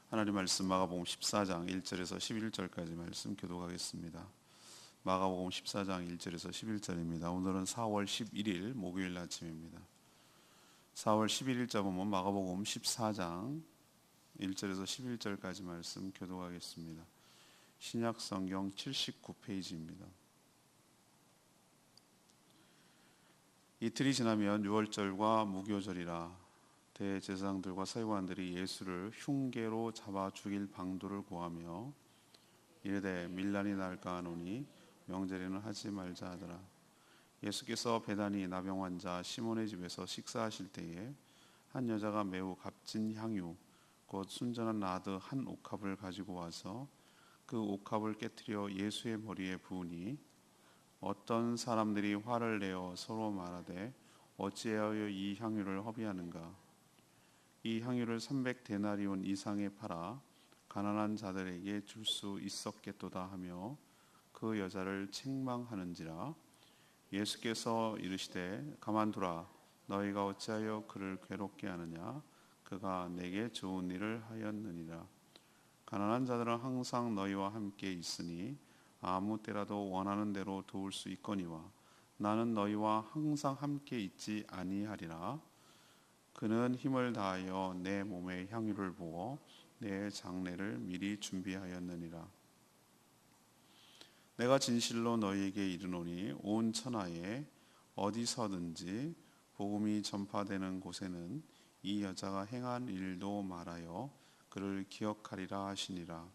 하나님 말씀 마가복음 14장 1절에서 11절까지 말씀 교독하겠습니다. 마가복음 14장 1절에서 11절입니다. 오늘은 4월 11일 목요일 아침입니다. 4월 11일자 보면 마가복음 14장 1절에서 11절까지 말씀 교독하겠습니다. 신약 성경 79페이지입니다. 이틀이 지나면 유월절과 무교절이라 대제사장들과 서기관들이 예수를 흉계로 잡아 죽일 방도를 구하며 이르되 밀란이 날까 하노니 명절에는 하지 말자 하더라. 예수께서 베다니 나병 환자 시몬의 집에서 식사하실 때에 한 여자가 매우 값진 향유 곧 순전한 나드 한 옥합을 가지고 와서 그 옥합을 깨뜨려 예수의 머리에 부으니 어떤 사람들이 화를 내어 서로 말하되 어찌하여 이 향유를 허비하는가. 이 향유를 300데나리온 이상에 팔아 가난한 자들에게 줄 수 있었겠도다 하며 그 여자를 책망하는지라. 예수께서 이르시되 가만두라. 너희가 어찌하여 그를 괴롭게 하느냐. 그가 내게 좋은 일을 하였느니라. 가난한 자들은 항상 너희와 함께 있으니 아무 때라도 원하는 대로 도울 수 있거니와 나는 너희와 항상 함께 있지 아니하리라. 그는 힘을 다하여 내 몸에 향유를 부어 내 장례를 미리 준비하였느니라. 내가 진실로 너희에게 이르노니 온 천하에 어디서든지 복음이 전파되는 곳에는 이 여자가 행한 일도 말하여 그를 기억하리라 하시니라.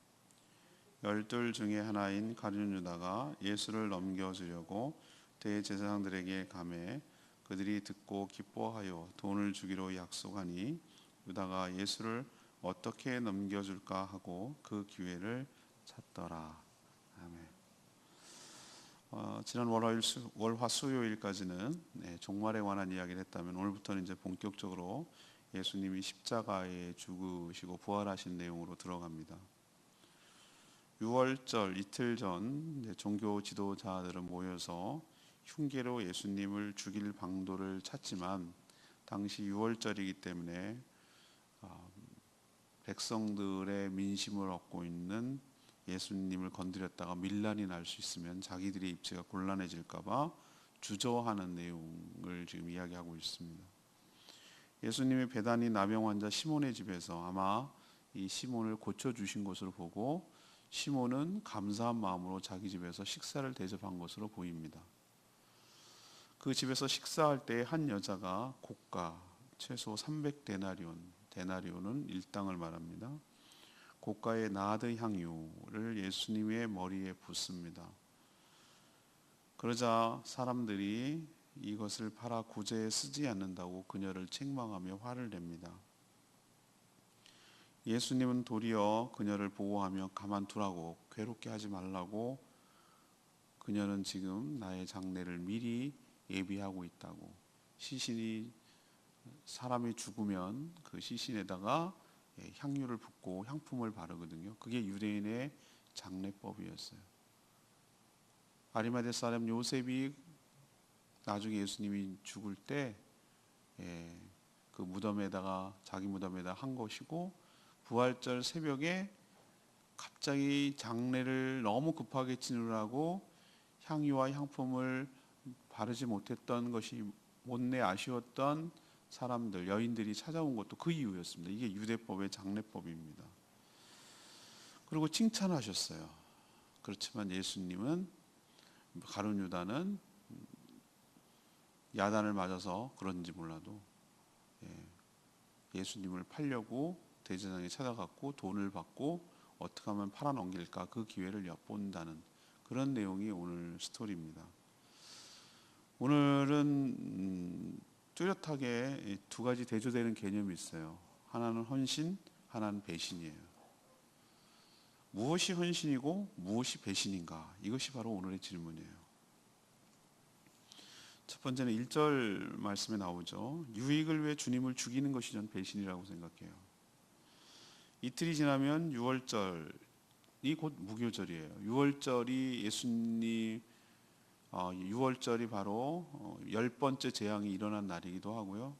12 중에 하나인 가룟 유다가 예수를 넘겨주려고 대제사장들에게 가매 그들이 듣고 기뻐하여 돈을 주기로 약속하니 유다가 예수를 어떻게 넘겨줄까 하고 그 기회를 찾더라. 아멘. 지난 월화 수요일까지는 종말에 관한 이야기를 했다면 오늘부터는 이제 본격적으로 예수님이 십자가에 죽으시고 부활하신 내용으로 들어갑니다. 6월절 이틀 전 종교 지도자들은 모여서 흉계로 예수님을 죽일 방도를 찾지만 당시 6월절이기 때문에 백성들의 민심을 얻고 있는 예수님을 건드렸다가 밀란이 날 수 있으면 자기들의 입지가 곤란해질까봐 주저하는 내용을 지금 이야기하고 있습니다. 예수님이 베다니 나병 환자 시몬의 집에서 아마 이 시몬을 고쳐주신 것으로 보고 시몬은 감사한 마음으로 자기 집에서 식사를 대접한 것으로 보입니다. 그 집에서 식사할 때 한 여자가 고가 최소 300데나리온, 데나리온은 일당을 말합니다. 고가의 나드 향유를 예수님의 머리에 붓습니다. 그러자 사람들이 이것을 팔아 구제에 쓰지 않는다고 그녀를 책망하며 화를 냅니다. 예수님은 도리어 그녀를 보호하며 가만두라고, 괴롭게 하지 말라고, 그녀는 지금 나의 장례를 미리 예비하고 있다고. 시신이 사람이 죽으면 그 시신에다가 향유를 붓고 향품을 바르거든요. 그게 유대인의 장례법이었어요. 아리마대 사람 요셉이 나중에 예수님이 죽을 때 그 무덤에다가 자기 무덤에다 한 것이고 부활절 새벽에 갑자기 장례를 너무 급하게 치르라고 향유와 향품을 바르지 못했던 것이 못내 아쉬웠던 사람들, 여인들이 찾아온 것도 그 이유였습니다. 이게 유대법의 장례법입니다. 그리고 칭찬하셨어요. 그렇지만 예수님은, 가룟 유다는 야단을 맞아서 그런지 몰라도 예수님을 팔려고 대제사장이 찾아갔고 돈을 받고 어떻게 하면 팔아넘길까 그 기회를 엿본다는 그런 내용이 오늘 스토리입니다. 오늘은 뚜렷하게 두 가지 대조되는 개념이 있어요. 하나는 헌신, 하나는 배신이에요. 무엇이 헌신이고 무엇이 배신인가? 이것이 바로 오늘의 질문이에요. 첫 번째는 1절 말씀에 나오죠. 유익을 위해 주님을 죽이는 것이 전 배신이라고 생각해요. 이틀이 지나면 6월절이 곧 무교절이에요. 6월절이 예수님 6월절이 바로 10번째 재앙이 일어난 날이기도 하고요.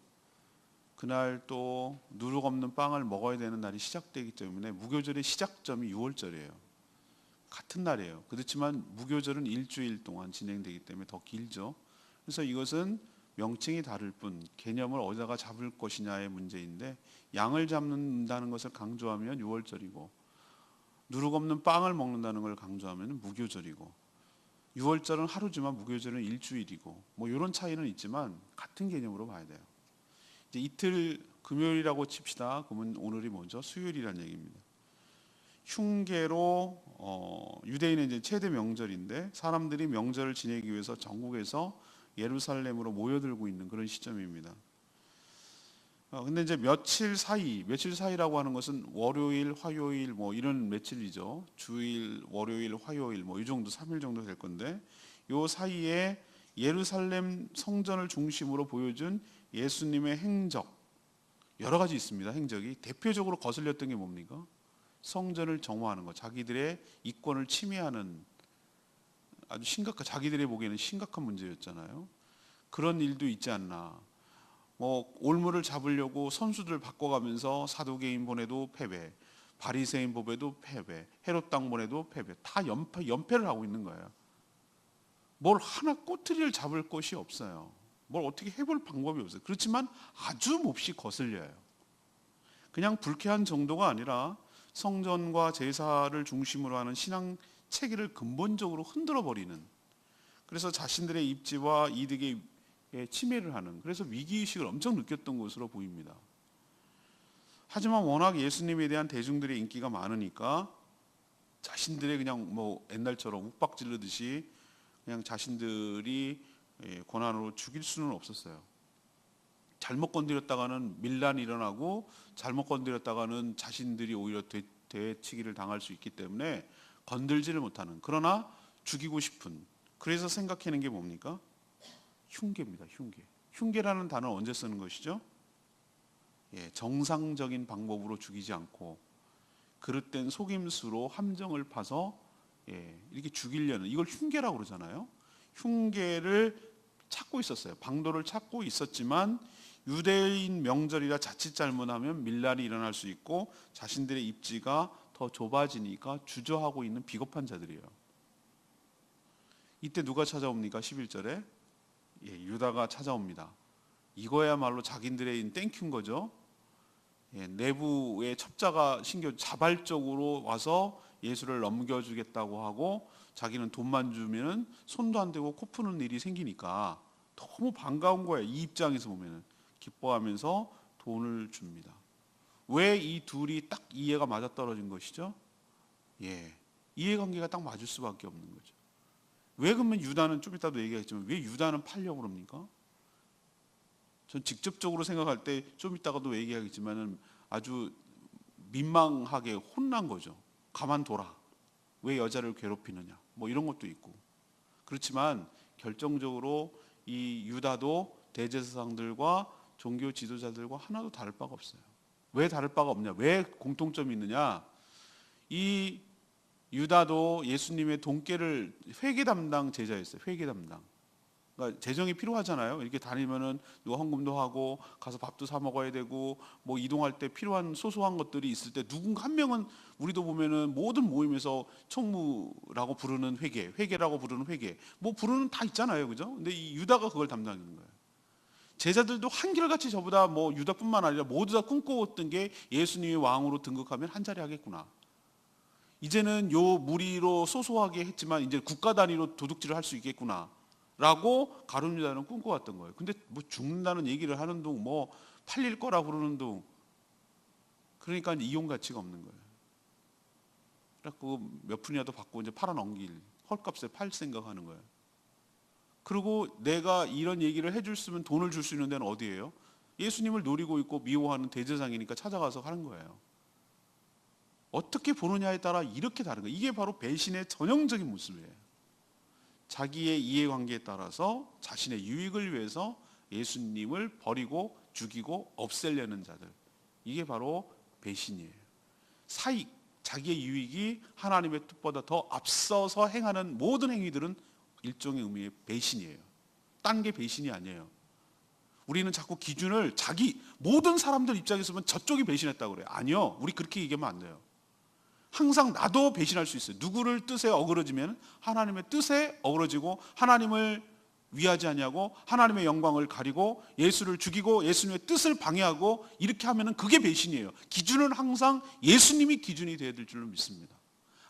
그날 또 누룩 없는 빵을 먹어야 되는 날이 시작되기 때문에 무교절의 시작점이 6월절이에요. 같은 날이에요. 그렇지만 무교절은 일주일 동안 진행되기 때문에 더 길죠. 그래서 이것은 명칭이 다를 뿐 개념을 어디다가 잡을 것이냐의 문제인데, 양을 잡는다는 것을 강조하면 6월절이고 누룩 없는 빵을 먹는다는 걸 강조하면 무교절이고, 6월절은 하루지만 무교절은 일주일이고, 뭐 이런 차이는 있지만 같은 개념으로 봐야 돼요. 이제 이틀 금요일이라고 칩시다. 그러면 오늘이 뭐죠? 수요일이라는 얘기입니다. 흉계로 유대인의 이제 최대 명절인데, 사람들이 명절을 지내기 위해서 전국에서 예루살렘으로 모여들고 있는 그런 시점입니다. 근데 이제 며칠 사이라고 하는 것은 월요일, 화요일 뭐 이런 며칠이죠. 주일, 월요일, 화요일 뭐 이 정도 3일 정도 될 건데, 요 사이에 예루살렘 성전을 중심으로 보여준 예수님의 행적 여러 가지 있습니다. 행적이 대표적으로 거슬렸던 게 뭡니까? 성전을 정화하는 것, 자기들의 이권을 침해하는 아주 자기들이 보기에는 심각한 문제였잖아요. 그런 일도 있지 않나. 뭐 올무를 잡으려고 선수들 바꿔가면서 사두개인 보내도 패배, 바리새인 보내도 패배, 헤롯 당 보내도 패배, 다 연패를 하고 있는 거예요. 뭘 하나 꼬투리를 잡을 것이 없어요. 뭘 어떻게 해볼 방법이 없어요. 그렇지만 아주 몹시 거슬려요. 그냥 불쾌한 정도가 아니라 성전과 제사를 중심으로 하는 신앙 체계를 근본적으로 흔들어 버리는, 그래서 자신들의 입지와 이득에 침해를 하는, 그래서 위기의식을 엄청 느꼈던 것으로 보입니다. 하지만 워낙 예수님에 대한 대중들의 인기가 많으니까 자신들의 그냥 뭐 옛날처럼 욱박 지르듯이 그냥 자신들이 권한으로 죽일 수는 없었어요. 잘못 건드렸다가는 밀란이 일어나고, 잘못 건드렸다가는 자신들이 오히려 되치기를 당할 수 있기 때문에 건들지를 못하는, 그러나 죽이고 싶은, 그래서 생각하는 게 뭡니까? 흉계입니다. 흉계라는 단어는 언제 쓰는 것이죠? 정상적인 방법으로 죽이지 않고 그릇된 속임수로 함정을 파서 이렇게 죽이려는, 이걸 흉계라고 그러잖아요. 흉계를 찾고 있었어요. 방도를 찾고 있었지만 유대인 명절이라 자칫 잘못하면 밀란이 일어날 수 있고 자신들의 입지가 더 좁아지니까 주저하고 있는 비겁한 자들이에요. 이때 누가 찾아옵니까? 11절에 유다가 찾아옵니다. 이거야말로 자기들의 땡큐인 거죠. 내부의 첩자가 자발적으로 와서 예수를 넘겨주겠다고 하고, 자기는 돈만 주면 손도 안 대고 코 푸는 일이 생기니까 너무 반가운 거예요. 이 입장에서 보면 기뻐하면서 돈을 줍니다. 왜 이 둘이 딱 이해가 맞아떨어진 것이죠? 이해관계가 딱 맞을 수밖에 없는 거죠. 왜 그러면 유다는, 좀 이따도 얘기하겠지만 왜 유다는 팔려고 그럽니까? 전 직접적으로 생각할 때 좀 이따가도 얘기하겠지만은 아주 민망하게 혼난 거죠. 가만둬라. 왜 여자를 괴롭히느냐. 뭐 이런 것도 있고. 그렇지만 결정적으로 이 유다도 대제사장들과 종교 지도자들과 하나도 다를 바가 없어요. 왜 다를 바가 없냐? 왜 공통점이 있느냐? 이 유다도 예수님의 돈깨를, 회계 담당 제자였어요. 회계 담당. 그러니까 재정이 필요하잖아요. 이렇게 다니면은 누가 헌금도 하고 가서 밥도 사 먹어야 되고 뭐 이동할 때 필요한 소소한 것들이 있을 때 누군가 한 명은, 우리도 보면은 모든 모임에서 총무라고 부르는 회계라고 부르는 회계, 뭐 부르는 다 있잖아요, 그죠? 근데 이 유다가 그걸 담당하는 거예요. 제자들도 한결같이 저보다 뭐 유다뿐만 아니라 모두 다 꿈꿔왔던 게 예수님이 왕으로 등극하면 한 자리 하겠구나. 이제는 요 무리로 소소하게 했지만 이제 국가 단위로 도둑질을 할 수 있겠구나 라고 가룟 유다는 꿈꿔왔던 거예요. 근데 뭐 죽는다는 얘기를 하는 둥, 뭐 팔릴 거라 그러는 둥, 그러니까 이용 가치가 없는 거예요. 그래갖고 몇 푼이라도 받고 이제 팔아넘길, 헐값에 팔 생각하는 거예요. 그리고 내가 이런 얘기를 해줄 수 있으면 돈을 줄 수 있는 데는 어디예요? 예수님을 노리고 있고 미워하는 대제사장이니까 찾아가서 하는 거예요. 어떻게 보느냐에 따라 이렇게 다른 거예요. 이게 바로 배신의 전형적인 모습이에요. 자기의 이해관계에 따라서 자신의 유익을 위해서 예수님을 버리고 죽이고 없애려는 자들, 이게 바로 배신이에요. 사익, 자기의 유익이 하나님의 뜻보다 더 앞서서 행하는 모든 행위들은 일종의 의미의 배신이에요. 딴 게 배신이 아니에요. 우리는 자꾸 기준을 모든 사람들 입장에서 보면 저쪽이 배신했다고 그래요. 아니요. 우리 그렇게 얘기하면 안 돼요. 항상 나도 배신할 수 있어요. 누구를 뜻에 어그러지면 하나님의 뜻에 어그러지고 하나님을 위하지 아니하고 하나님의 영광을 가리고 예수를 죽이고 예수님의 뜻을 방해하고 이렇게 하면은 그게 배신이에요. 기준은 항상 예수님이 기준이 되어야 될 줄로 믿습니다.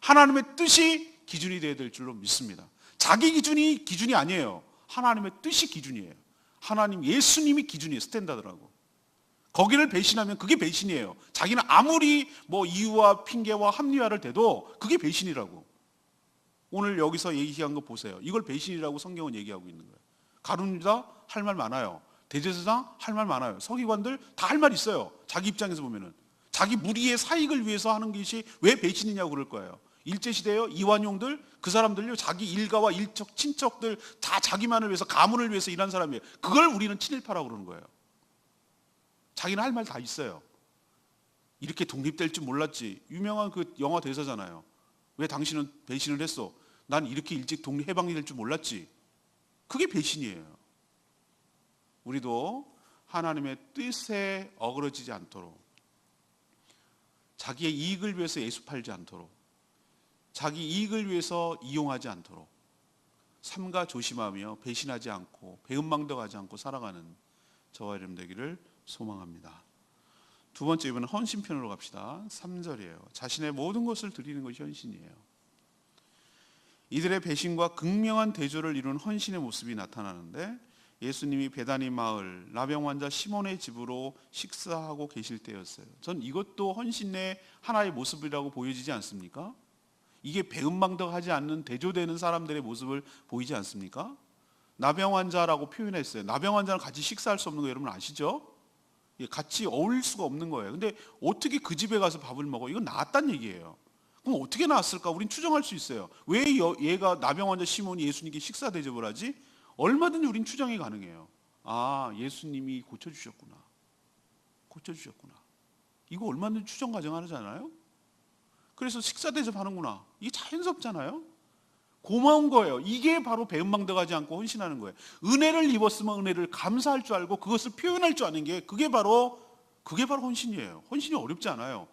하나님의 뜻이 기준이 되어야 될 줄로 믿습니다. 자기 기준이 아니에요. 하나님의 뜻이 기준이에요. 하나님 예수님이 기준이에요. 스탠다드라고. 거기를 배신하면 그게 배신이에요. 자기는 아무리 이유와 핑계와 합리화를 대도 그게 배신이라고. 오늘 여기서 얘기한 거 보세요. 이걸 배신이라고 성경은 얘기하고 있는 거예요. 가룟유다 할 말 많아요. 대제사장 할 말 많아요. 서기관들 다 할 말 있어요. 자기 입장에서 보면은. 자기 무리의 사익을 위해서 하는 것이 왜 배신이냐고 그럴 거예요. 일제시대요. 이완용들 그 사람들요. 자기 일가와 일척 친척들 다 자기만을 위해서 가문을 위해서 일한 사람이에요. 그걸 우리는 친일파라고 그러는 거예요. 자기는 할 말 다 있어요. 이렇게 독립될 줄 몰랐지. 유명한 그 영화 대사잖아요. 왜 당신은 배신을 했어? 난 이렇게 일찍 해방이 될 줄 몰랐지. 그게 배신이에요. 우리도 하나님의 뜻에 어그러지지 않도록, 자기의 이익을 위해서 예수 팔지 않도록, 자기 이익을 위해서 이용하지 않도록 삼가 조심하며 배신하지 않고 배은망덕하지 않고 살아가는 저와 여러분 되기를 소망합니다. 두 번째, 이번엔 헌신편으로 갑시다. 3절이에요. 자신의 모든 것을 드리는 것이 헌신이에요. 이들의 배신과 극명한 대조를 이룬 헌신의 모습이 나타나는데, 예수님이 베다니 마을 나병 환자 시몬의 집으로 식사하고 계실 때였어요. 전 이것도 헌신의 하나의 모습이라고 보여지지 않습니까? 이게 배은망덕하지 않는 대조되는 사람들의 모습을 보이지 않습니까? 나병 환자라고 표현했어요. 나병 환자는 같이 식사할 수 없는 거 여러분 아시죠? 같이 어울릴 수가 없는 거예요. 근데 어떻게 그 집에 가서 밥을 먹어? 이건 나았단 얘기예요. 그럼 어떻게 나았을까? 우린 추정할 수 있어요. 왜 얘가 나병 환자 시몬이 예수님께 식사 대접을 하지? 얼마든지 우린 추정이 가능해요. 아, 예수님이 고쳐주셨구나. 이거 얼마든지 추정 가능하잖아요. 그래서 식사 대접하는구나. 이게 자연스럽잖아요. 고마운 거예요. 이게 바로 배은망덕하지 않고 헌신하는 거예요. 은혜를 입었으면 은혜를 감사할 줄 알고 그것을 표현할 줄 아는 게 그게 바로 헌신이에요. 헌신이 어렵지 않아요.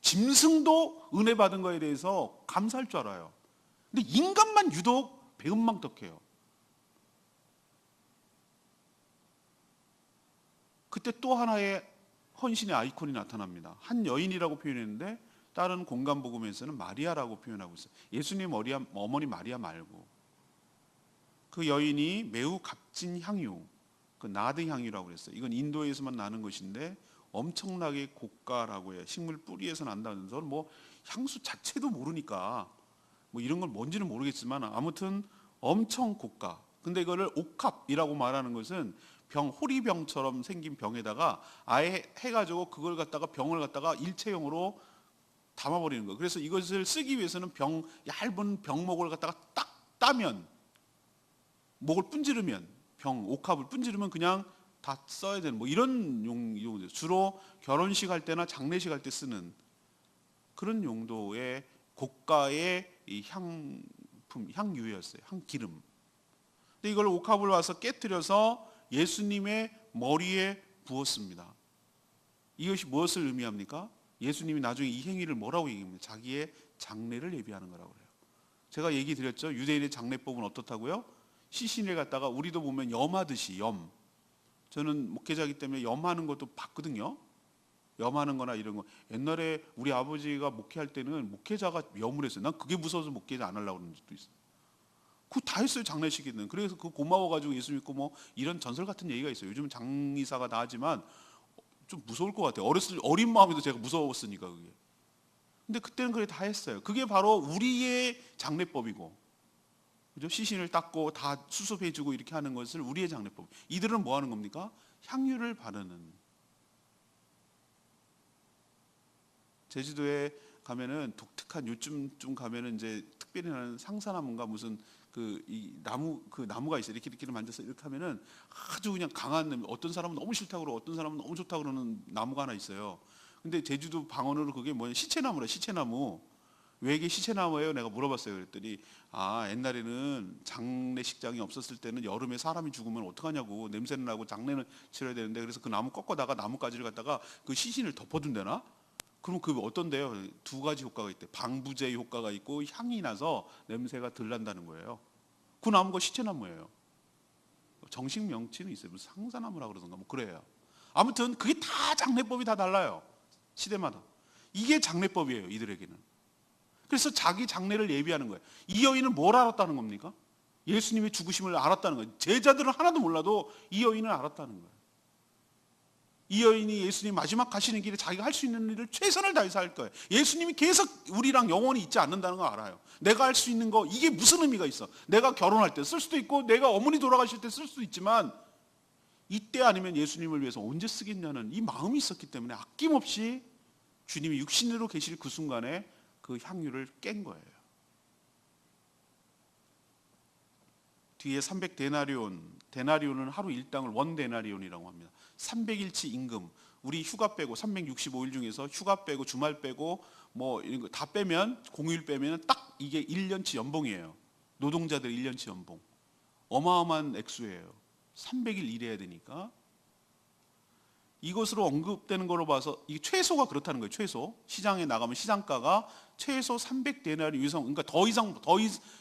짐승도 은혜 받은 거에 대해서 감사할 줄 알아요. 근데 인간만 유독 배은망덕해요. 그때 또 하나의 헌신의 아이콘이 나타납니다. 한 여인이라고 표현했는데 다른 공간 복음에서는 마리아라고 표현하고 있어요. 예수님 어머니 마리아 말고 그 여인이 매우 값진 향유, 그 나드 향유라고 그랬어요. 이건 인도에서만 나는 것인데 엄청나게 고가라고 해요. 식물 뿌리에서 난다는 건 향수 자체도 모르니까 이런 건 뭔지는 모르겠지만 아무튼 엄청 고가. 근데 이거를 옥합이라고 말하는 것은 호리병처럼 생긴 병에다가 아예 해가지고 그걸 갖다가 병을 갖다가 일체형으로 담아버리는 거예요. 그래서 이것을 쓰기 위해서는 얇은 병목을 갖다가 딱 따면, 목을 분지르면, 옥합을 분지르면 그냥 다 써야 되는 이런 용도예요. 주로 결혼식 할 때나 장례식 할 때 쓰는 그런 용도의 고가의 이 향유였어요. 향기름. 근데 이걸 옥합을 와서 깨뜨려서 예수님의 머리에 부었습니다. 이것이 무엇을 의미합니까? 예수님이 나중에 이 행위를 뭐라고 얘기합니까? 자기의 장례를 예비하는 거라고 그래요. 제가 얘기 드렸죠. 유대인의 장례법은 어떻다고요? 시신을 갖다가 우리도 보면 염하듯이 저는 목회자이기 때문에 염하는 것도 봤거든요. 염하는 거나 이런 거. 옛날에 우리 아버지가 목회할 때는 목회자가 염을 했어요. 난 그게 무서워서 목회자 안 하려고 그런 적도 있어요. 그거 다 했어요. 장례식에는. 그래서 그 고마워가지고 예수 믿고 이런 전설 같은 얘기가 있어요. 요즘은 장의사가 나았지만 좀 무서울 것 같아요. 어린 마음에도 제가 무서웠으니까 그게. 근데 그때는 그래 다 했어요. 그게 바로 우리의 장례법이고, 그죠? 시신을 닦고 다 수습해주고 이렇게 하는 것을 우리의 장례법. 이들은 뭐 하는 겁니까? 향유를 바르는. 제주도에 가면은 독특한 요즘쯤 가면은 이제 특별히 나는 상사나무인가 무슨 이 나무가 있어요. 이렇게 만져서 이렇게 하면은 아주 그냥 강한, 어떤 사람은 너무 싫다고 그러고 어떤 사람은 너무 좋다고 그러는 나무가 하나 있어요. 근데 제주도 방언으로 그게 뭐냐, 시체나무라, 시체나무. 왜 이게 시체나무예요? 내가 물어봤어요. 그랬더니 옛날에는 장례식장이 없었을 때는 여름에 사람이 죽으면 어떡하냐고, 냄새는 나고 장례는 치러야 되는데, 그래서 그 나무 꺾어다가 나뭇가지를 갖다가 그 시신을 덮어둔대나? 그럼 그 어떤데요? 두 가지 효과가 있대. 방부제 효과가 있고 향이 나서 냄새가 덜 난다는 거예요. 그 나무가 시체나무예요. 정식 명칭은 있어요. 무슨 상사나무라 그러던가 뭐 그래요. 아무튼 그게 다 장례법이 다 달라요. 시대마다. 이게 장례법이에요, 이들에게는. 그래서 자기 장례를 예비하는 거예요. 이 여인은 뭘 알았다는 겁니까? 예수님의 죽으심을 알았다는 거예요. 제자들은 하나도 몰라도 이 여인은 알았다는 거예요. 이 여인이 예수님 마지막 가시는 길에 자기가 할 수 있는 일을 최선을 다해서 할 거예요. 예수님이 계속 우리랑 영원히 있지 않는다는 거 알아요. 내가 할 수 있는 거, 이게 무슨 의미가 있어? 내가 결혼할 때 쓸 수도 있고 내가 어머니 돌아가실 때 쓸 수도 있지만, 이때 아니면 예수님을 위해서 언제 쓰겠냐는 이 마음이 있었기 때문에 아낌없이 주님이 육신으로 계실 그 순간에 그 향유를 깬 거예요. 뒤에 300데나리온, 데나리온은 하루 일당을 원데나리온이라고 합니다. 300일치 임금, 우리 휴가 빼고 365일 중에서 휴가 빼고 주말 빼고 뭐 이런 거 다 빼면, 공휴일 빼면 딱 이게 1년치 연봉이에요. 노동자들 1년치 연봉. 어마어마한 액수예요. 300일 일해야 되니까. 이것으로 언급되는 걸로 봐서 이게 최소가 그렇다는 거예요. 최소. 시장에 나가면 시장가가 최소 300데나리 이상, 그러니까 더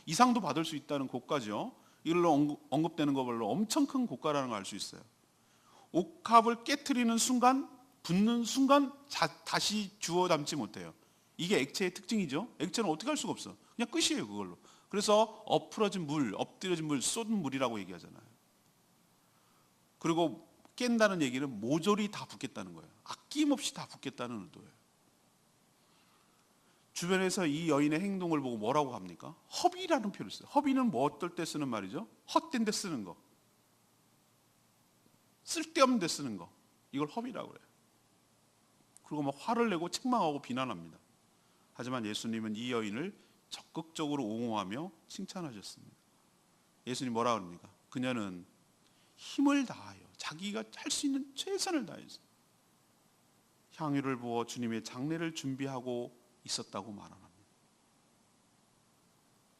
이상도 받을 수 있다는 고가죠. 이걸로 언급되는 거별로 엄청 큰 고가라는 걸 알 수 있어요. 옥합을 깨트리는 순간, 붓는 순간 다시 주워 담지 못해요. 이게 액체의 특징이죠. 액체는 어떻게 할 수가 없어. 그냥 끝이에요, 그걸로. 그래서 엎어진 물, 엎드려진 물, 쏟은 물이라고 얘기하잖아요. 그리고 깬다는 얘기는 모조리 다 붓겠다는 거예요. 아낌없이 다 붓겠다는 의도예요. 주변에서 이 여인의 행동을 보고 뭐라고 합니까? 허비라는 표현을 써요. 허비는 뭐 어떨 때 쓰는 말이죠? 헛된 데 쓰는 거, 쓸데없는 데 쓰는 거, 이걸 허비라고 그래요. 그리고 막 화를 내고 책망하고 비난합니다. 하지만 예수님은 이 여인을 적극적으로 옹호하며 칭찬하셨습니다. 예수님 뭐라 그럽니까? 그녀는 힘을 다하여 자기가 할 수 있는 최선을 다해서 향유를 부어 주님의 장례를 준비하고 있었다고 말합니다.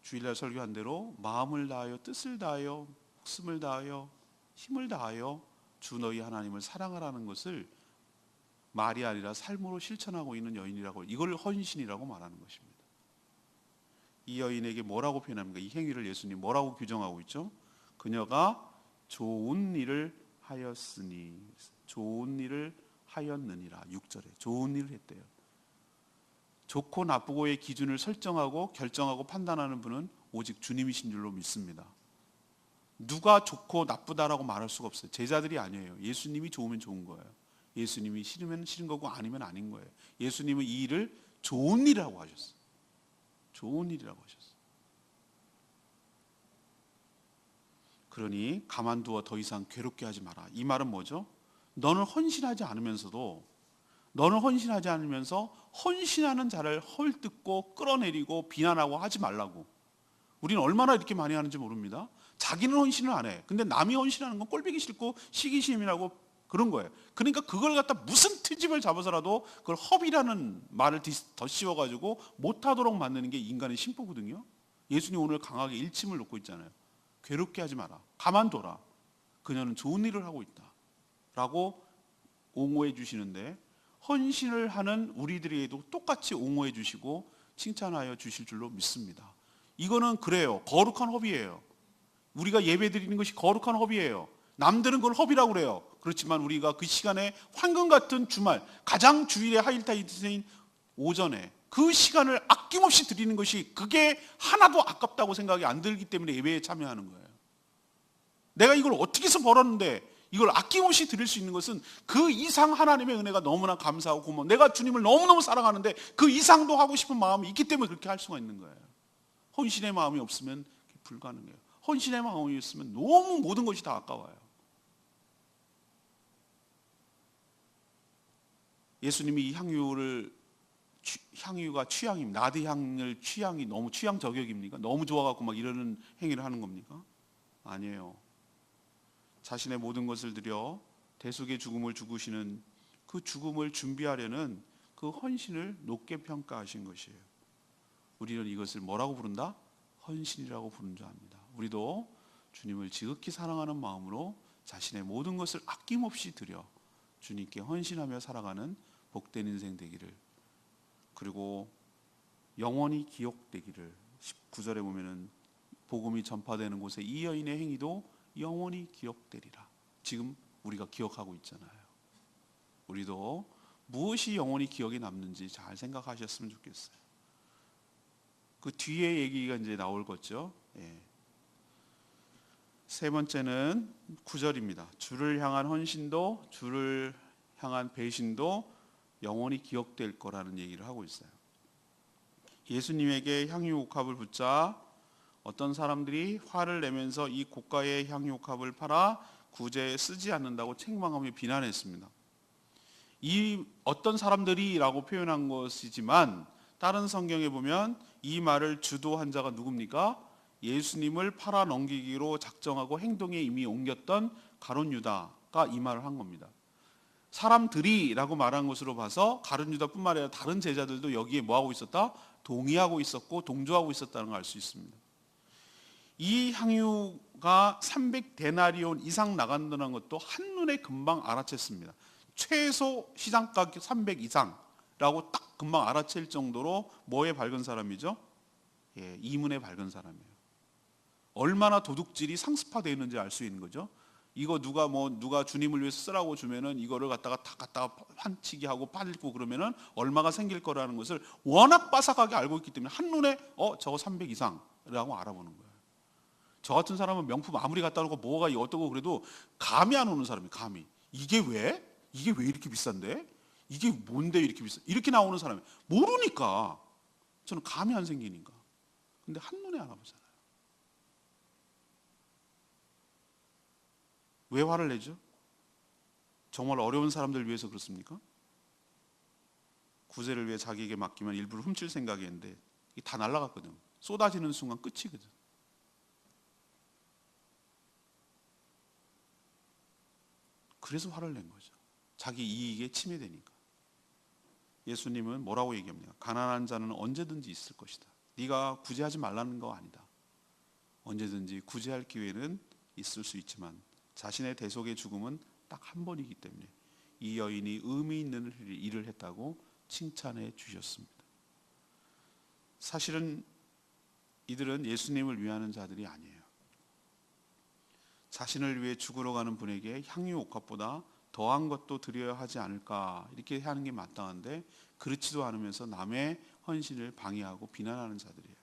주일날 설교한 대로 마음을 다하여, 뜻을 다하여, 목숨을 다하여, 힘을 다하여 주 너희 하나님을 사랑하라는 것을 말이 아니라 삶으로 실천하고 있는 여인이라고, 이걸 헌신이라고 말하는 것입니다. 이 여인에게 뭐라고 표현합니까? 이 행위를 예수님 뭐라고 규정하고 있죠? 그녀가 좋은 일을 하였으니, 좋은 일을 하였느니라. 6절에 좋은 일을 했대요. 좋고 나쁘고의 기준을 설정하고 결정하고 판단하는 분은 오직 주님이신 줄로 믿습니다. 누가 좋고 나쁘다라고 말할 수가 없어요. 제자들이 아니에요. 예수님이 좋으면 좋은 거예요. 예수님이 싫으면 싫은 거고 아니면 아닌 거예요. 예수님은 이 일을 좋은 일이라고 하셨어요. 좋은 일이라고 하셨어요. 그러니 가만두어 더 이상 괴롭게 하지 마라. 이 말은 뭐죠? 너는 헌신하지 않으면서 헌신하는 자를 헐뜯고 끌어내리고 비난하고 하지 말라고. 우리는 얼마나 이렇게 많이 하는지 모릅니다. 자기는 헌신을 안 해. 근데 남이 헌신하는 건 꼴보기 싫고 시기심이라고 그런 거예요. 그러니까 그걸 갖다 무슨 트집을 잡아서라도 그걸 허비라는 말을 더 씌워가지고 못하도록 만드는 게 인간의 심보거든요. 예수님 오늘 강하게 일침을 놓고 있잖아요. 괴롭게 하지 마라. 가만둬라. 그녀는 좋은 일을 하고 있다. 라고 옹호해 주시는데, 헌신을 하는 우리들에게도 똑같이 옹호해 주시고 칭찬하여 주실 줄로 믿습니다. 이거는 그래요. 거룩한 허비예요. 우리가 예배 드리는 것이 거룩한 허비예요. 남들은 그걸 허비라고 그래요. 그렇지만 우리가 그 시간에 황금 같은 주말, 가장 주일의 하이라이트인 오전에 그 시간을 아낌없이 드리는 것이, 그게 하나도 아깝다고 생각이 안 들기 때문에 예배에 참여하는 거예요. 내가 이걸 어떻게 해서 벌었는데 이걸 아낌없이 드릴 수 있는 것은 그 이상 하나님의 은혜가 너무나 감사하고 고마워. 내가 주님을 너무너무 사랑하는데 그 이상도 하고 싶은 마음이 있기 때문에 그렇게 할 수가 있는 거예요. 헌신의 마음이 없으면 불가능해요. 헌신의 마음이 있으면 너무 모든 것이 다 아까워요. 예수님이 이 향유가 취향입니다. 나드향을 취향이 너무 취향 저격입니까? 너무 좋아갖고 막 이러는 행위를 하는 겁니까? 아니에요. 자신의 모든 것을 들여 대속의 죽음을 죽으시는 그 죽음을 준비하려는 그 헌신을 높게 평가하신 것이에요. 우리는 이것을 뭐라고 부른다? 헌신이라고 부른 줄 압니다. 우리도 주님을 지극히 사랑하는 마음으로 자신의 모든 것을 아낌없이 드려 주님께 헌신하며 살아가는 복된 인생 되기를, 그리고 영원히 기억되기를. 19절에 보면은 복음이 전파되는 곳에 이 여인의 행위도 영원히 기억되리라. 지금 우리가 기억하고 있잖아요. 우리도 무엇이 영원히 기억에 남는지 잘 생각하셨으면 좋겠어요. 그 뒤에 얘기가 이제 나올 거죠. 예. 세 번째는 9절입니다. 주를 향한 헌신도 주를 향한 배신도 영원히 기억될 거라는 얘기를 하고 있어요. 예수님에게 향유옥합을 붓자 어떤 사람들이 화를 내면서 이 고가의 향유옥합을 팔아 구제에 쓰지 않는다고 책망하며 비난했습니다. 이 어떤 사람들이라고 표현한 것이지만 다른 성경에 보면 이 말을 주도한 자가 누굽니까? 예수님을 팔아 넘기기로 작정하고 행동에 이미 옮겼던 가룟 유다가 이 말을 한 겁니다. 사람들이라고 말한 것으로 봐서 가룟 유다뿐만 아니라 다른 제자들도 여기에 뭐하고 있었다? 동의하고 있었고 동조하고 있었다는 걸 알 수 있습니다. 이 향유가 300데나리온 이상 나간다는 것도 한눈에 금방 알아챘습니다. 최소 시장 가격 300 이상라고 딱 금방 알아챌 정도로 뭐에 밝은 사람이죠? 예, 이문에 밝은 사람이에요. 얼마나 도둑질이 상습화되어 있는지 알 수 있는 거죠. 이거 누가 주님을 위해서 쓰라고 주면은 이거를 갖다가 환치기 하고 팔고 그러면은 얼마가 생길 거라는 것을 워낙 빠삭하게 알고 있기 때문에 한눈에 저거 300 이상이라고 알아보는 거예요. 저 같은 사람은 명품 아무리 갖다 놓고 뭐가 어떠고 그래도 감이 안 오는 사람이에요. 감이. 이게 왜 이렇게 비싼데? 이게 뭔데 이렇게 비싸? 이렇게 나오는 사람이 모르니까. 저는 감이 안 생기니까. 근데 한눈에 알아보잖아요. 왜 화를 내죠? 정말 어려운 사람들 위해서 그렇습니까? 구제를 위해 자기에게 맡기면 일부러 훔칠 생각이었는데 이게 다 날아갔거든. 쏟아지는 순간 끝이거든. 그래서 화를 낸 거죠. 자기 이익에 침해되니까. 예수님은 뭐라고 얘기합니까? 가난한 자는 언제든지 있을 것이다. 네가 구제하지 말라는 거 아니다. 언제든지 구제할 기회는 있을 수 있지만 자신의 대속의 죽음은 딱 한 번이기 때문에 이 여인이 의미 있는 일을 했다고 칭찬해 주셨습니다. 사실은 이들은 예수님을 위하는 자들이 아니에요. 자신을 위해 죽으러 가는 분에게 향유 옥합보다 더한 것도 드려야 하지 않을까 이렇게 하는 게 마땅한데 그렇지도 않으면서 남의 헌신을 방해하고 비난하는 자들이에요.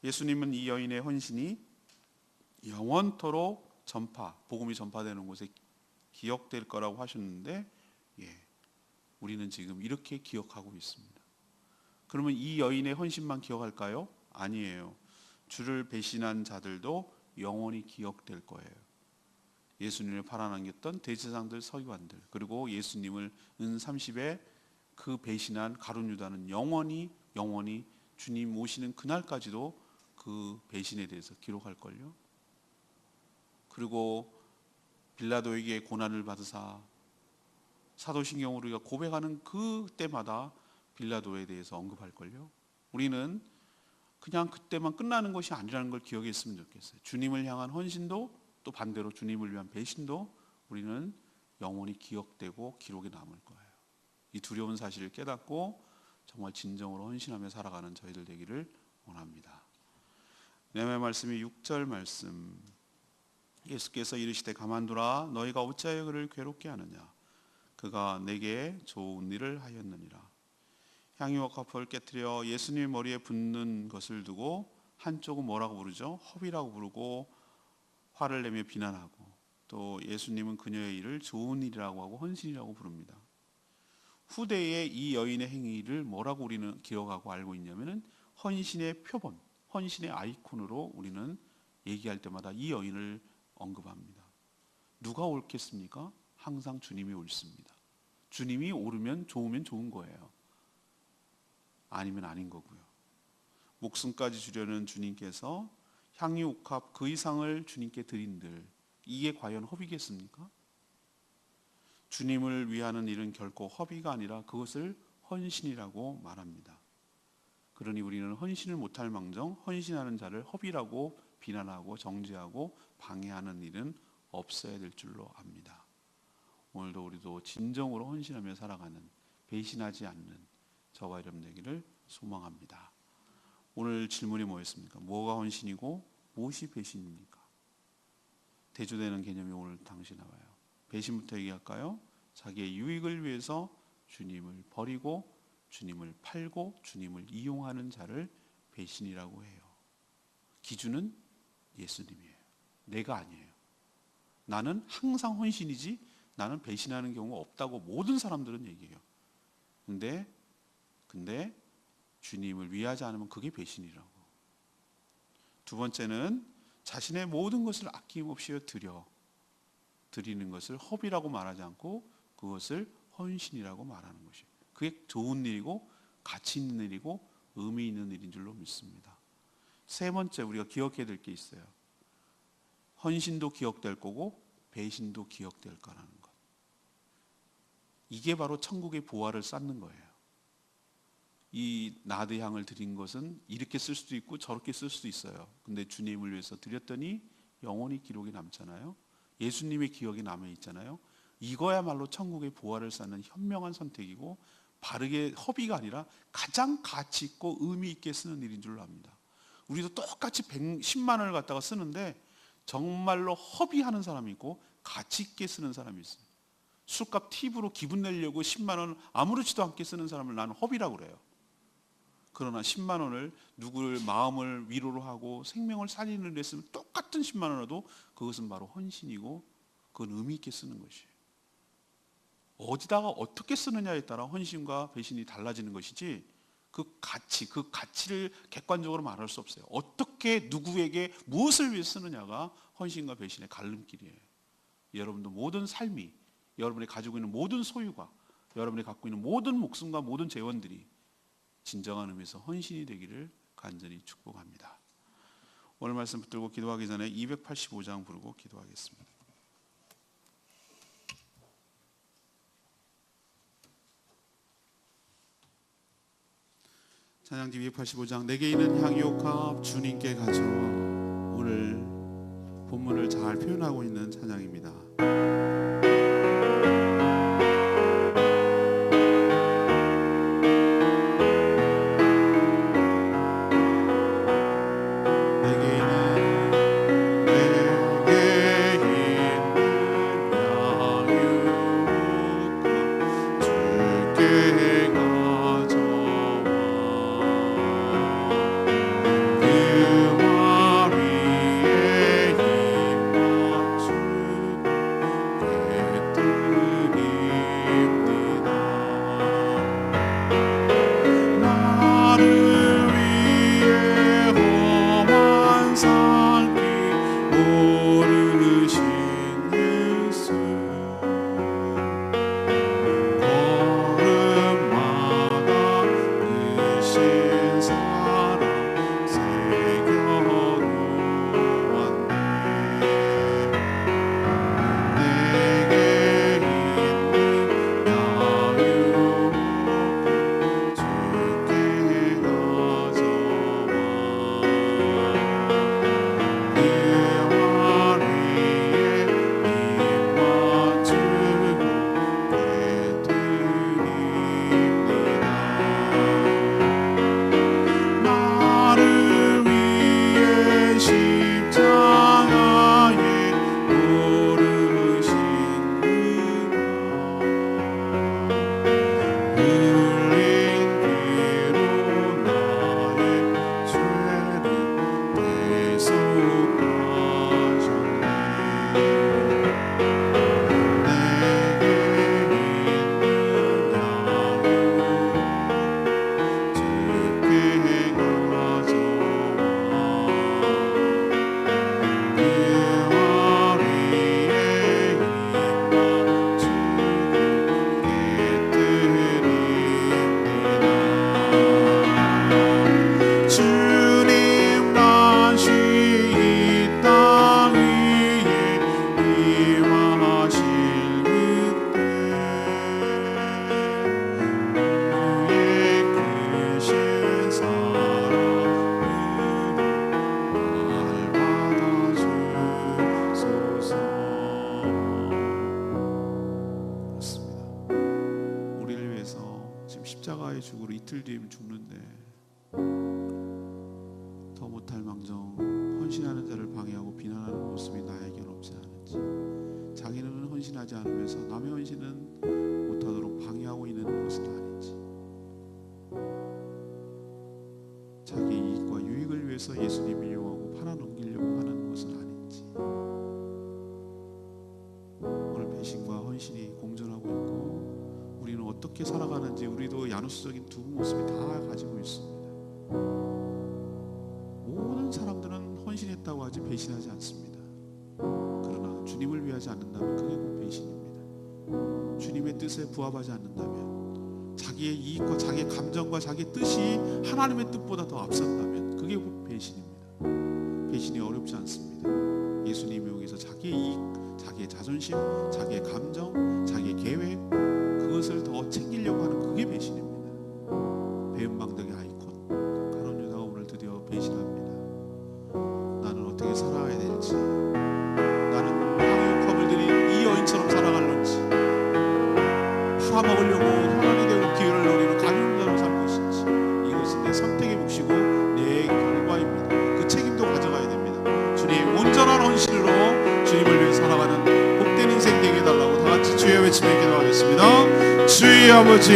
예수님은 이 여인의 헌신이 영원토록 복음이 전파되는 곳에 기억될 거라고 하셨는데 우리는 지금 이렇게 기억하고 있습니다. 그러면 이 여인의 헌신만 기억할까요? 아니에요. 주를 배신한 자들도 영원히 기억될 거예요. 예수님을 팔아넘겼던 대제사장들, 서기관들, 그리고 예수님을 은 30에 그 배신한 가룟 유다는 영원히 주님 오시는 그날까지도 그 배신에 대해서 기록할걸요. 그리고 빌라도에게 고난을 받으사 사도신경으로 우리가 고백하는 그 때마다 빌라도에 대해서 언급할걸요. 우리는 그냥 그때만 끝나는 것이 아니라는 걸 기억했으면 좋겠어요. 주님을 향한 헌신도 또 반대로 주님을 위한 배신도 우리는 영원히 기억되고 기록에 남을 거예요. 이 두려운 사실을 깨닫고 정말 진정으로 헌신하며 살아가는 저희들 되기를 원합니다. 내말 말씀이 6절 말씀. 예수께서 이르시되 가만두라 너희가 어찌하여 그를 괴롭게 하느냐 그가 내게 좋은 일을 하였느니라. 향유와 컵을 깨뜨려 예수님 머리에 붓는 것을 두고 한쪽은 뭐라고 부르죠? 허비라고 부르고 화를 내며 비난하고 또 예수님은 그녀의 일을 좋은 일이라고 하고 헌신이라고 부릅니다. 후대에 이 여인의 행위를 뭐라고 우리는 기억하고 알고 있냐면은 헌신의 표본, 헌신의 아이콘으로 우리는 얘기할 때마다 이 여인을 언급합니다. 누가 옳겠습니까? 항상 주님이 옳습니다. 주님이 옳으면 좋으면 좋은 거예요. 아니면 아닌 거고요. 목숨까지 주려는 주님께서 향유 옥합 그 이상을 주님께 드린들 이게 과연 허비겠습니까? 주님을 위하는 일은 결코 허비가 아니라 그것을 헌신이라고 말합니다. 그러니 우리는 헌신을 못할 망정 헌신하는 자를 허비라고 비난하고 정죄하고 방해하는 일은 없어야 될 줄로 압니다. 오늘도 우리도 진정으로 헌신하며 살아가는, 배신하지 않는 저와 여러분 되기를 소망합니다. 오늘 질문이 뭐였습니까? 뭐가 헌신이고 무엇이 배신입니까? 대조되는 개념이 오늘 당시 나와요. 배신부터 얘기할까요? 자기의 유익을 위해서 주님을 버리고 주님을 팔고 주님을 이용하는 자를 배신이라고 해요. 기준은 예수님이에요. 내가 아니에요. 나는 항상 헌신이지 나는 배신하는 경우가 없다고 모든 사람들은 얘기해요. 근데 주님을 위하지 않으면 그게 배신이라고. 두 번째는 자신의 모든 것을 아낌없이 드리는 것을 허비라고 말하지 않고 그것을 헌신이라고 말하는 것이. 그게 좋은 일이고 가치 있는 일이고 의미 있는 일인 줄로 믿습니다. 세 번째 우리가 기억해야 될 게 있어요. 헌신도 기억될 거고 배신도 기억될 거라는 것. 이게 바로 천국의 보화를 쌓는 거예요. 이 나드향을 드린 것은 이렇게 쓸 수도 있고 저렇게 쓸 수도 있어요. 근데 주님을 위해서 드렸더니 영원히 기록이 남잖아요. 예수님의 기억이 남아 있잖아요. 이거야말로 천국의 보화를 쌓는 현명한 선택이고 바르게 허비가 아니라 가장 가치 있고 의미 있게 쓰는 일인 줄로 압니다. 우리도 똑같이 10만 원을 갖다가 쓰는데 정말로 허비하는 사람이 있고 가치 있게 쓰는 사람이 있어요. 술값 팁으로 기분 내려고 10만 원 아무렇지도 않게 쓰는 사람을 나는 허비라고 그래요. 그러나 10만 원을 누구를 마음을 위로로 하고 생명을 살리는 데 쓰면 똑같은 10만 원이라도 그것은 바로 헌신이고 그건 의미 있게 쓰는 것이에요. 어디다가 어떻게 쓰느냐에 따라 헌신과 배신이 달라지는 것이지 그 가치를 객관적으로 말할 수 없어요. 어떻게 누구에게 무엇을 위해 쓰느냐가 헌신과 배신의 갈림길이에요. 여러분도 모든 삶이, 여러분이 가지고 있는 모든 소유가, 여러분이 갖고 있는 모든 목숨과 모든 재원들이 진정한 의미에서 헌신이 되기를 간절히 축복합니다. 오늘 말씀 붙들고 기도하기 전에 285장 부르고 기도하겠습니다. 찬양지 285장 내게 있는 향유옥합 주님께 가져와. 오늘 본문을 잘 표현하고 있는 찬양입니다. 이틀 뒤면 죽는데 더 못할 망정 헌신하는 자를 방해하고 비난하는 모습이 나에겐 없지 않은지, 자기는 헌신하지 않으면서 남의 헌신은 못하도록 방해하고 있는 것은 아닌지, 자기 이익과 유익을 위해서 예수님을 이용하고 팔아넘기려고 하는 것은 아닌지, 오늘 배신과 헌신이 공존하고 있고 우리는 어떻게 살아가는지 우리도 야누스적인 두 모습이 다 가지고 있습니다. 모든 사람들은 헌신했다고 하지 배신하지 않습니다. 그러나 주님을 위하지 않는다면 그게 곧 배신입니다. 주님의 뜻에 부합하지 않는다면, 자기의 이익과 자기의 감정과 자기의 뜻이 하나님의 뜻보다 더 앞선다면 그게 곧 배신입니다. 배신이 어렵지 않습니다. 예수님이 여기서 자기의 이익, 자기의 자존심, 자기의 감정, 자기의 계획, 그것을 더 챙기려고 하는 그게 배신입니다. 배은망덕의 아이콘 가룟 유다가 오늘 드디어 배신합니다. 나는 어떻게 살아가야 될지, 나는 황유 들인 이 여인처럼 살아갈런지, 팔아먹으려고 혈안이 되고 기회를 노리는 가룟 유다로 살 것인지, 이것은 내 선택의 몫이고 내 결과입니다. 그 책임도 가져가야 됩니다. 주님, 온전한 헌신으로 주님을 위해 살아가는 복된 인생 되게 해달라고 다 같이 주여 외치며 기도하겠습니다. 주의 아버지,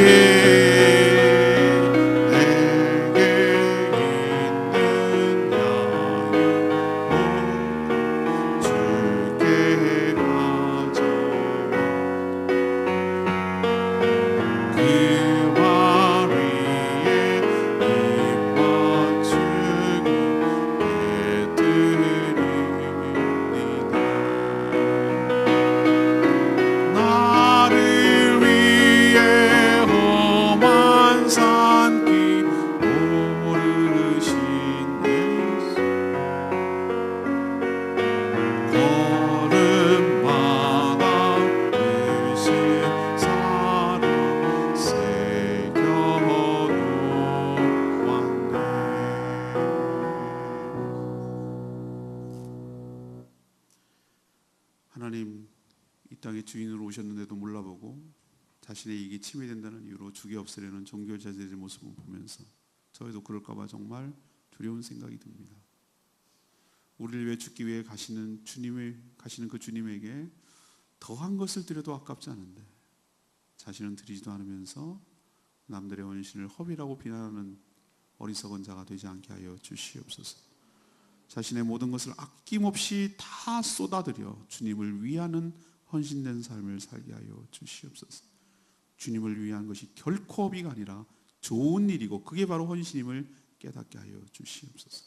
하나님, 이 땅의 주인으로 오셨는데도 몰라보고 자신의 이익이 침해된다는 이유로 죽여 없애려는 종교자들의 모습을 보면서 저희도 그럴까봐 정말 두려운 생각이 듭니다. 우리를 위해 죽기 위해 가시는 그 주님에게 더한 것을 드려도 아깝지 않은데 자신은 드리지도 않으면서 남들의 헌신을 허비라고 비난하는 어리석은 자가 되지 않게 하여 주시옵소서. 자신의 모든 것을 아낌없이 다 쏟아들여 주님을 위하는 헌신된 삶을 살게 하여 주시옵소서. 주님을 위한 것이 결코 허비가 아니라 좋은 일이고 그게 바로 헌신임을 깨닫게 하여 주시옵소서.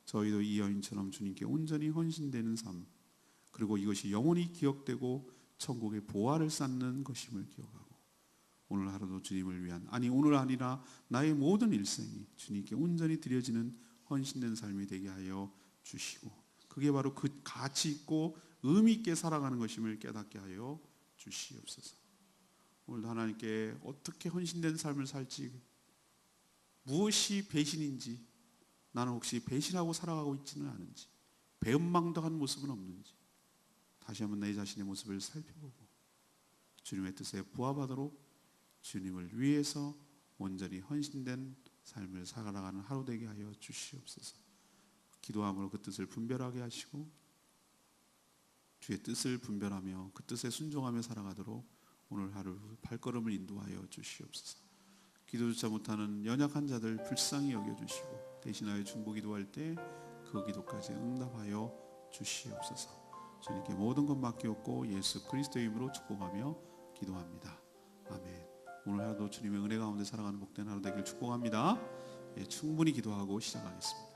저희도 이 여인처럼 주님께 온전히 헌신되는 삶, 그리고 이것이 영원히 기억되고 천국의 보화를 쌓는 것임을 기억하고, 오늘 하루도 주님을 위한, 아니 오늘 아니라 나의 모든 일생이 주님께 온전히 드려지는 헌신된 삶이 되게 하여 주시고, 그게 바로 그 가치 있고 의미 있게 살아가는 것임을 깨닫게 하여 주시옵소서. 오늘도 하나님께 어떻게 헌신된 삶을 살지, 무엇이 배신인지, 나는 혹시 배신하고 살아가고 있지는 않은지, 배은망덕한 모습은 없는지 다시 한번 내 자신의 모습을 살펴보고 주님의 뜻에 부합하도록 주님을 위해서 온전히 헌신된 삶을 살아가는 하루 되게 하여 주시옵소서. 기도함으로 그 뜻을 분별하게 하시고 주의 뜻을 분별하며 그 뜻에 순종하며 살아가도록 오늘 하루 발걸음을 인도하여 주시옵소서. 기도조차 못하는 연약한 자들 불쌍히 여겨주시고 대신하여 중보 기도할 때 그 기도까지 응답하여 주시옵소서. 주님께 모든 것 맡기옵고 예수 그리스도의 이름으로 축복하며 기도합니다. 아멘. 오늘 하루도 주님의 은혜 가운데 살아가는 복된 하루 되길 축복합니다. 충분히 기도하고 시작하겠습니다.